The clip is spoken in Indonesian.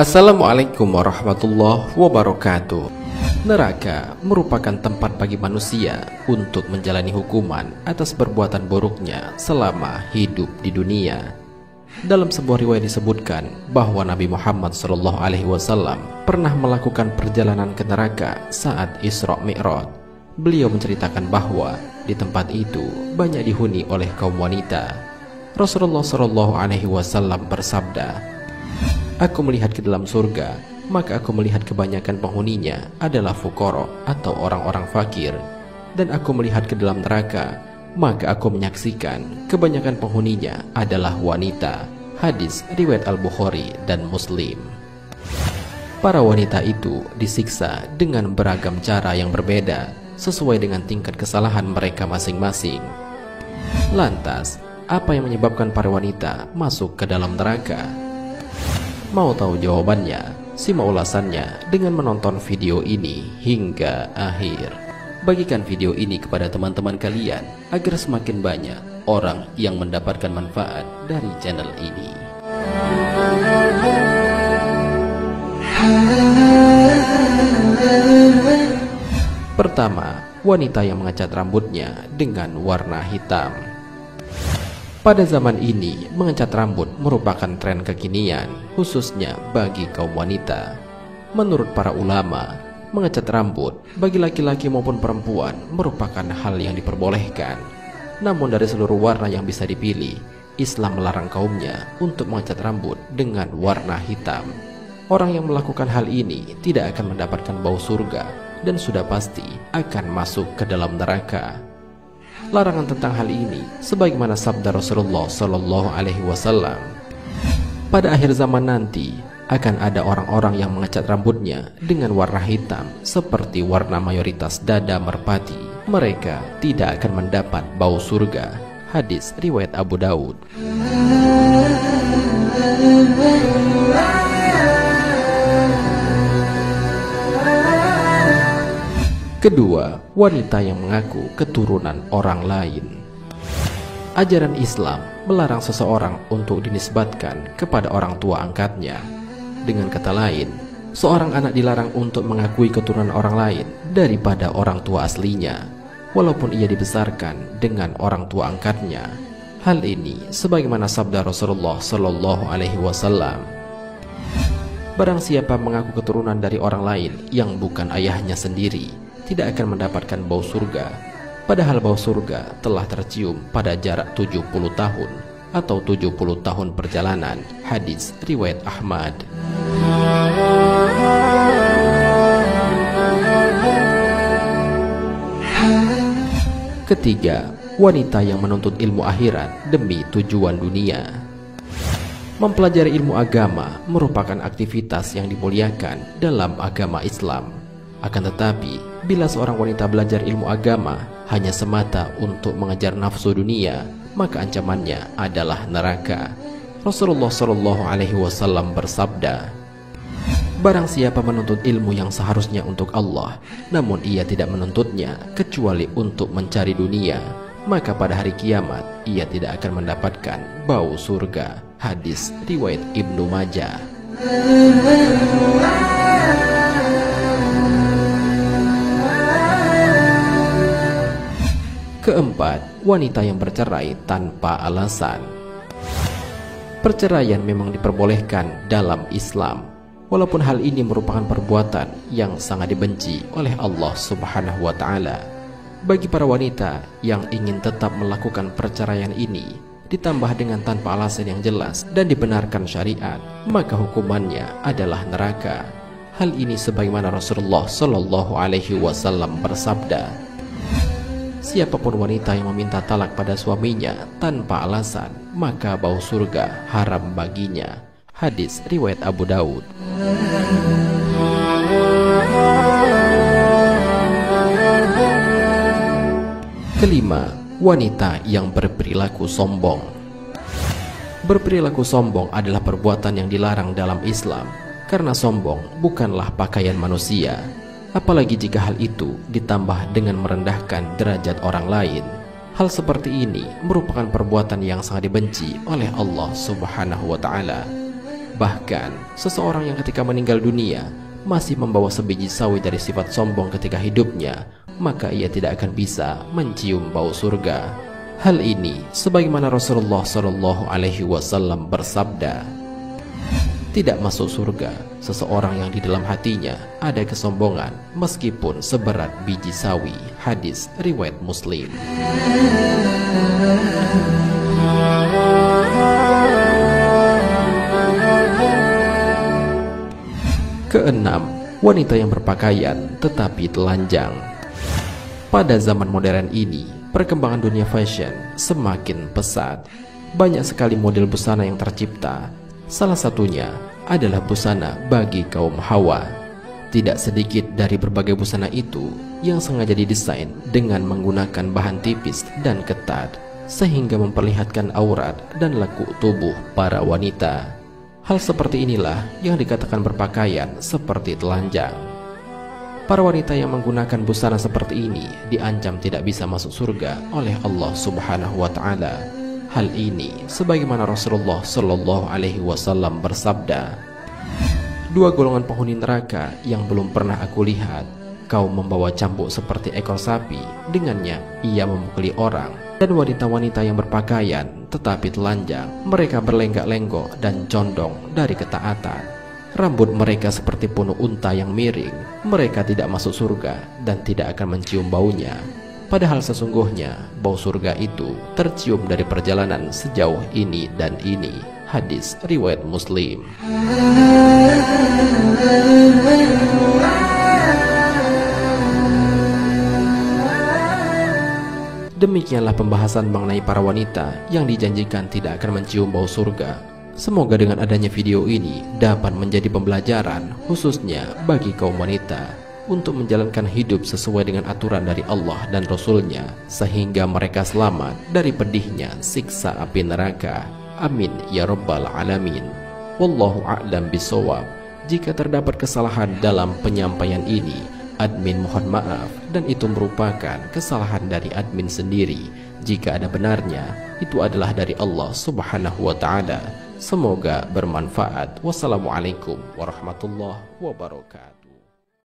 Assalamualaikum warahmatullahi wabarakatuh. Neraka merupakan tempat bagi manusia untuk menjalani hukuman atas perbuatan buruknya selama hidup di dunia. Dalam sebuah riwayat disebutkan bahwa Nabi Muhammad SAW pernah melakukan perjalanan ke neraka saat Isra Mi'raj. Beliau menceritakan bahwa di tempat itu banyak dihuni oleh kaum wanita. Rasulullah SAW bersabda, "Aku melihat ke dalam surga, maka aku melihat kebanyakan penghuninya adalah fuqara atau orang-orang fakir. Dan aku melihat ke dalam neraka, maka aku menyaksikan kebanyakan penghuninya adalah wanita." Hadis riwayat Al-Bukhari dan Muslim. Para wanita itu disiksa dengan beragam cara yang berbeda sesuai dengan tingkat kesalahan mereka masing-masing. Lantas, apa yang menyebabkan para wanita masuk ke dalam neraka? Mau tahu jawabannya? Simak ulasannya dengan menonton video ini hingga akhir. Bagikan video ini kepada teman-teman kalian agar semakin banyak orang yang mendapatkan manfaat dari channel ini. Pertama, wanita yang mengecat rambutnya dengan warna hitam. Pada zaman ini, mengecat rambut merupakan tren kekinian, khususnya bagi kaum wanita. Menurut para ulama, mengecat rambut bagi laki-laki maupun perempuan merupakan hal yang diperbolehkan. Namun dari seluruh warna yang bisa dipilih, Islam melarang kaumnya untuk mengecat rambut dengan warna hitam. Orang yang melakukan hal ini tidak akan mendapatkan bau surga dan sudah pasti akan masuk ke dalam neraka. Larangan tentang hal ini sebagaimana sabda Rasulullah SAW, pada akhir zaman nanti akan ada orang-orang yang mengecat rambutnya dengan warna hitam seperti warna mayoritas dada merpati. Mereka tidak akan mendapat bau surga. Hadis riwayat Abu Daud. Kedua, wanita yang mengaku keturunan orang lain. Ajaran Islam melarang seseorang untuk dinisbatkan kepada orang tua angkatnya. Dengan kata lain, seorang anak dilarang untuk mengakui keturunan orang lain daripada orang tua aslinya, walaupun ia dibesarkan dengan orang tua angkatnya. Hal ini sebagaimana sabda Rasulullah SAW, "Barang siapa mengaku keturunan dari orang lain yang bukan ayahnya sendiri, tidak akan mendapatkan bau surga, padahal bau surga telah tercium pada jarak 70 tahun atau 70 tahun perjalanan." Hadis riwayat Ahmad. Ketiga, wanita yang menuntut ilmu akhirat demi tujuan dunia. Mempelajari ilmu agama merupakan aktivitas yang dimuliakan dalam agama Islam. Akan tetapi, bila seorang wanita belajar ilmu agama hanya semata untuk mengejar nafsu dunia, maka ancamannya adalah neraka. Rasulullah SAW bersabda, "Barang siapa menuntut ilmu yang seharusnya untuk Allah, namun ia tidak menuntutnya kecuali untuk mencari dunia, maka pada hari kiamat ia tidak akan mendapatkan bau surga." Hadis riwayat Ibnu Majah. Keempat, wanita yang bercerai tanpa alasan. Perceraian memang diperbolehkan dalam Islam, walaupun hal ini merupakan perbuatan yang sangat dibenci oleh Allah Subhanahu wa Ta'ala. Bagi para wanita yang ingin tetap melakukan perceraian ini, ditambah dengan tanpa alasan yang jelas dan dibenarkan syariat, maka hukumannya adalah neraka. Hal ini sebagaimana Rasulullah SAW bersabda, "Siapapun wanita yang meminta talak pada suaminya tanpa alasan, maka bau surga haram baginya." Hadis riwayat Abu Daud. Kelima, wanita yang berperilaku sombong. Berperilaku sombong adalah perbuatan yang dilarang dalam Islam, karena sombong bukanlah pakaian manusia. Apalagi jika hal itu ditambah dengan merendahkan derajat orang lain. Hal seperti ini merupakan perbuatan yang sangat dibenci oleh Allah Subhanahu wa Ta'ala. Bahkan, seseorang yang ketika meninggal dunia masih membawa sebiji sawi dari sifat sombong ketika hidupnya, maka ia tidak akan bisa mencium bau surga. Hal ini sebagaimana Rasulullah SAW bersabda, tidak masuk surga seseorang yang di dalam hatinya ada kesombongan meskipun seberat biji sawi. Hadis riwayat Muslim. Keenam, wanita yang berpakaian tetapi telanjang. Pada zaman modern ini, perkembangan dunia fashion semakin pesat. Banyak sekali model busana yang tercipta. Salah satunya adalah busana bagi kaum hawa. Tidak sedikit dari berbagai busana itu yang sengaja didesain dengan menggunakan bahan tipis dan ketat, sehingga memperlihatkan aurat dan lekuk tubuh para wanita. Hal seperti inilah yang dikatakan berpakaian seperti telanjang. Para wanita yang menggunakan busana seperti ini diancam tidak bisa masuk surga oleh Allah Subhanahu wa Ta'ala. Hal ini sebagaimana Rasulullah SAW bersabda, dua golongan penghuni neraka yang belum pernah aku lihat, kaum membawa cambuk seperti ekor sapi, dengannya ia memukuli orang, dan wanita-wanita yang berpakaian tetapi telanjang, mereka berlenggak-lenggok dan condong dari ketaatan. Rambut mereka seperti punuk unta yang miring. Mereka tidak masuk surga dan tidak akan mencium baunya. Padahal sesungguhnya bau surga itu tercium dari perjalanan sejauh ini dan ini. Hadis riwayat Muslim. Demikianlah pembahasan mengenai para wanita yang dijanjikan tidak akan mencium bau surga. Semoga dengan adanya video ini dapat menjadi pembelajaran khususnya bagi kaum wanita untuk menjalankan hidup sesuai dengan aturan dari Allah dan Rasul-Nya, sehingga mereka selamat dari pedihnya siksa api neraka. Amin ya rabbal alamin. Wallahu a'lam bishawab. Jika terdapat kesalahan dalam penyampaian ini, admin mohon maaf, dan itu merupakan kesalahan dari admin sendiri. Jika ada benarnya, itu adalah dari Allah Subhanahu wa Ta'ala. Semoga bermanfaat. Wassalamualaikum warahmatullahi wabarakatuh.